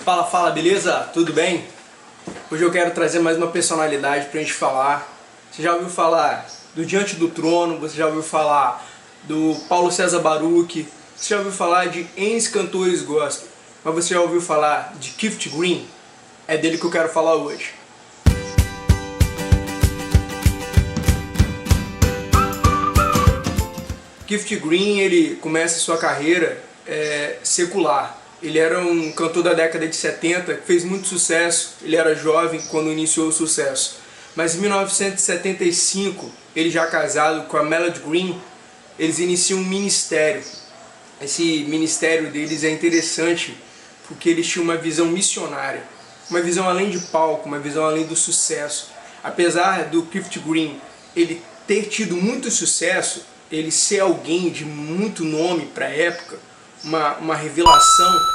Fala, fala, beleza? Tudo bem? Hoje eu quero trazer mais uma personalidade pra gente falar. Você já ouviu falar do Diante do Trono? Você já ouviu falar do Paulo César Baruch? Você já ouviu falar de N cantores gospel? Mas você já ouviu falar de Keith Green? É dele que eu quero falar hoje. Keith Green, ele começa sua carreira secular. Ele era um cantor da década de 70, que fez muito sucesso. Ele era jovem quando iniciou o sucesso. Mas em 1975, ele já casado com a Melody Green, eles iniciam um ministério. Esse ministério deles é interessante porque eles tinham uma visão missionária, uma visão além de palco, uma visão além do sucesso. Apesar do Keith Green ele ter tido muito sucesso, ele ser alguém de muito nome para a época, uma revelação,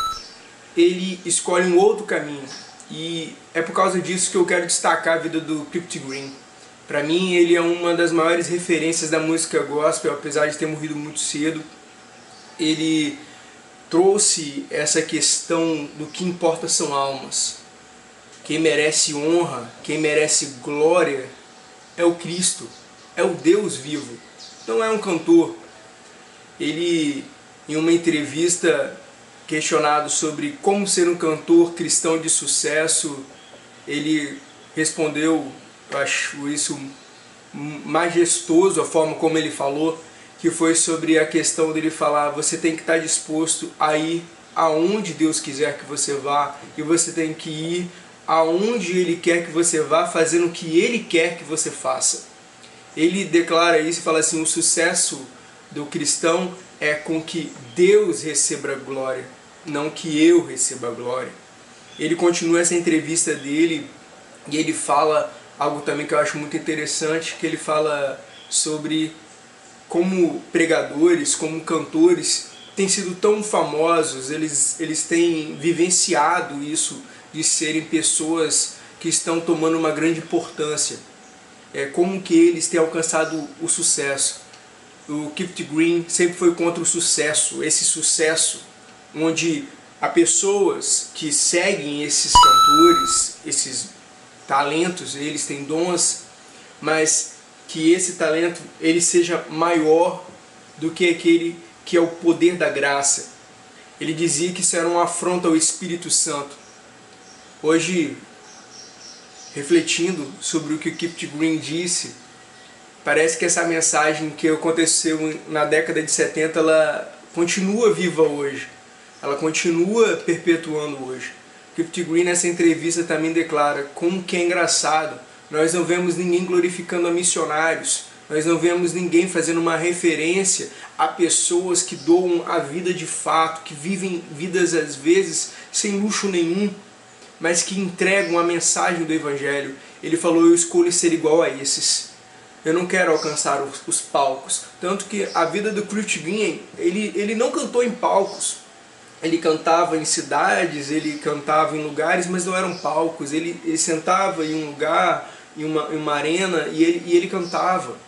ele escolhe um outro caminho. E é por causa disso que eu quero destacar a vida do Keith Green. Para mim, ele é uma das maiores referências da música gospel, apesar de ter morrido muito cedo. Ele trouxe essa questão do que importa são almas. Quem merece honra, quem merece glória é o Cristo, é o Deus vivo. Não é um cantor. Ele, em uma entrevista, questionado sobre como ser um cantor cristão de sucesso, ele respondeu, eu acho isso majestoso, a forma como ele falou, que foi sobre a questão dele falar: você tem que estar disposto a ir aonde Deus quiser que você vá, e você tem que ir aonde Ele quer que você vá, fazendo o que Ele quer que você faça. Ele declara isso e fala assim: o sucesso do cristão é com que Deus receba a glória, não que eu receba a glória. Ele continua essa entrevista dele e ele fala algo também que eu acho muito interessante, que ele fala sobre como pregadores, como cantores têm sido tão famosos, eles têm vivenciado isso de serem pessoas que estão tomando uma grande importância. Como que eles têm alcançado o sucesso. O Keith Green sempre foi contra o sucesso, esse sucesso onde há pessoas que seguem esses cantores, esses talentos, eles têm dons, mas que esse talento ele seja maior do que aquele que é o poder da graça. Ele dizia que isso era uma afronta ao Espírito Santo. Hoje, refletindo sobre o que o Keith Green disse, parece que essa mensagem que aconteceu na década de 70, ela continua viva hoje. Ela continua perpetuando hoje. Keith Green nessa entrevista também declara como que é engraçado. Nós não vemos ninguém glorificando a missionários. Nós não vemos ninguém fazendo uma referência a pessoas que doam a vida de fato, que vivem vidas às vezes sem luxo nenhum, mas que entregam a mensagem do Evangelho. Ele falou: eu escolho ser igual a esses. Eu não quero alcançar os palcos. Tanto que a vida do Keith Green, ele não cantou em palcos. Ele cantava em cidades, ele cantava em lugares, mas não eram palcos. Ele sentava em um lugar, em uma arena, e ele cantava.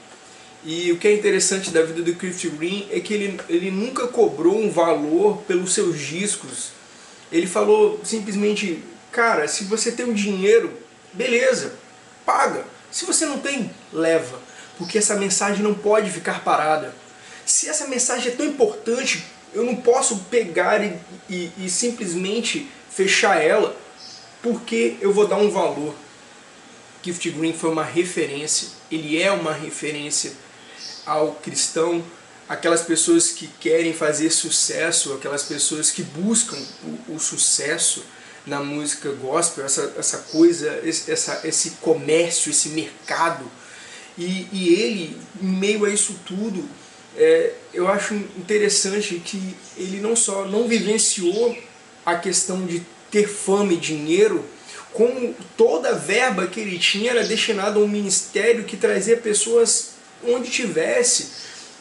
E o que é interessante da vida do Keith Green é que ele nunca cobrou um valor pelos seus discos. Ele falou simplesmente: cara, se você tem um dinheiro, beleza, paga. Se você não tem, leva. Porque essa mensagem não pode ficar parada. Se essa mensagem é tão importante, eu não posso pegar e simplesmente fechar ela, porque eu vou dar um valor. Keith Green foi uma referência, ele é uma referência ao cristão, aquelas pessoas que querem fazer sucesso, aquelas pessoas que buscam o sucesso na música gospel, essa coisa, esse comércio, esse mercado. E ele, em meio a isso tudo, eu acho interessante que ele não só não vivenciou a questão de ter fama e dinheiro, como toda a verba que ele tinha era destinada a um ministério que trazia pessoas onde tivesse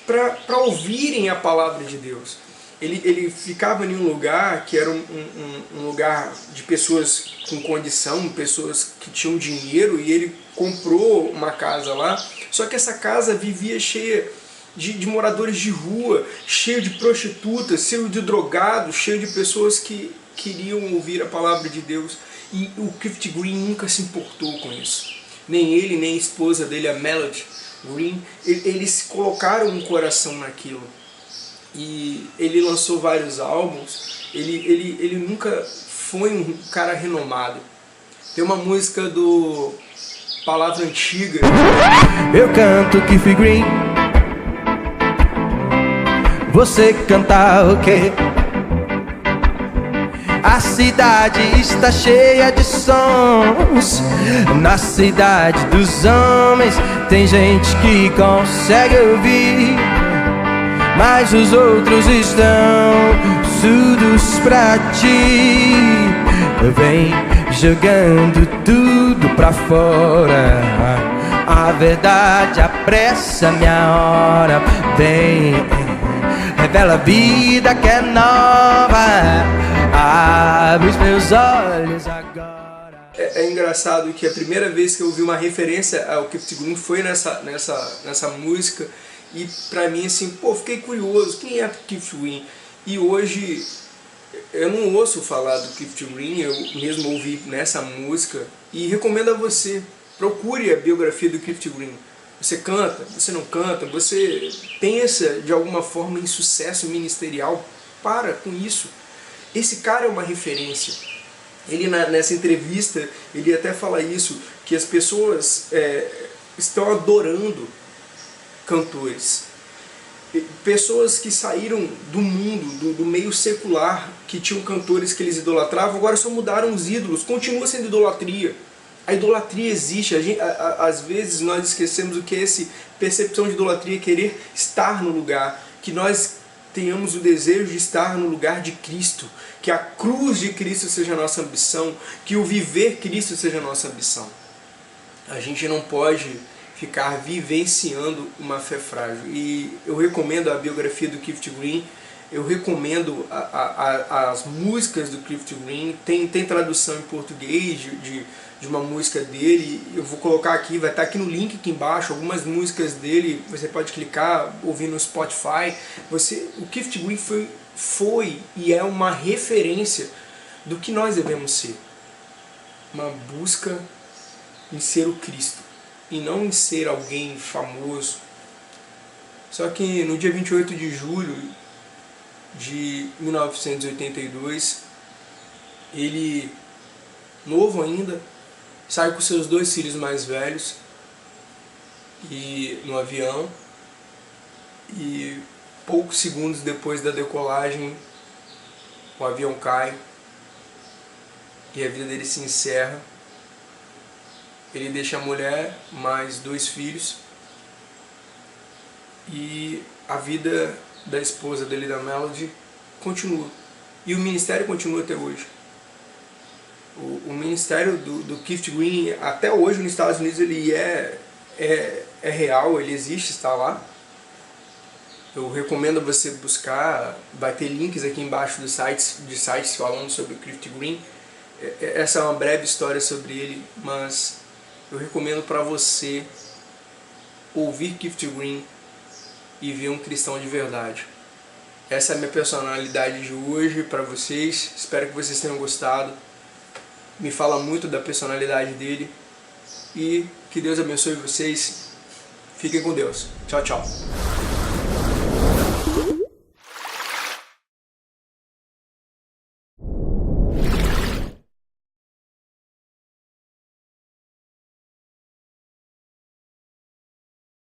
para ouvirem a palavra de Deus. Ele ficava em um lugar que era um lugar de pessoas com condição, pessoas que tinham dinheiro, e ele comprou uma casa lá, só que essa casa vivia cheia de moradores de rua, cheio de prostitutas, cheio de drogados, cheio de pessoas que queriam ouvir a palavra de Deus, e o Cliff Green nunca se importou com isso. Nem ele, nem a esposa dele, a Melody Green, eles colocaram um coração naquilo. E ele lançou vários álbuns, ele nunca foi um cara renomado. Tem uma música do Palavra Antiga. Eu canto Cliff Green, você canta o quê? A cidade está cheia de sons. Na cidade dos homens tem gente que consegue ouvir, mas os outros estão surdos pra ti. Vem jogando tudo pra fora, a verdade apressa minha hora. Vem, revela a vida que é nova, abre os meus olhos agora. É engraçado que a primeira vez que eu ouvi uma referência ao Cliff Green foi nessa música, e pra mim assim, pô, fiquei curioso, quem é Cliff Green? E hoje eu não ouço falar do Cliff Green, eu mesmo ouvi nessa música, e recomendo a você, procure a biografia do Cliff Green. Você canta, você não canta, você pensa de alguma forma em sucesso ministerial, para com isso. Esse cara é uma referência. Ele nessa entrevista, ele até fala isso, que as pessoas estão adorando cantores. Pessoas que saíram do mundo, do meio secular, que tinham cantores que eles idolatravam, agora só mudaram os ídolos, continua sendo idolatria. A idolatria existe, às vezes nós esquecemos o que é essa percepção de idolatria, querer estar no lugar, que nós tenhamos o desejo de estar no lugar de Cristo, que a cruz de Cristo seja a nossa ambição, que o viver Cristo seja a nossa ambição. A gente não pode ficar vivenciando uma fé frágil. E eu recomendo a biografia do Cliff Green, eu recomendo as músicas do Cliff Green, tem tradução em português de uma música dele, eu vou colocar aqui, vai estar aqui no link aqui embaixo, algumas músicas dele, você pode clicar, ouvir no Spotify. O Cliff Green foi e é uma referência do que nós devemos ser. Uma busca em ser o Cristo, e não em ser alguém famoso. Só que no dia 28 de julho de 1982, ele, novo ainda, sai com seus 2 filhos mais velhos e no avião, e poucos segundos depois da decolagem o avião cai e a vida dele se encerra. Ele deixa a mulher, mais 2 filhos, e a vida da esposa dele, da Melody, continua. E o ministério continua até hoje. O ministério do Cliff Green, até hoje nos Estados Unidos, ele é real, ele existe, está lá. Eu recomendo você buscar, vai ter links aqui embaixo de sites falando sobre o Cliff Green. Essa é uma breve história sobre ele, mas eu recomendo para você ouvir Cliff Green e ver um cristão de verdade. Essa é a minha personalidade de hoje para vocês, espero que vocês tenham gostado. Me fala muito da personalidade dele, e que Deus abençoe vocês. Fiquem com Deus. Tchau, tchau.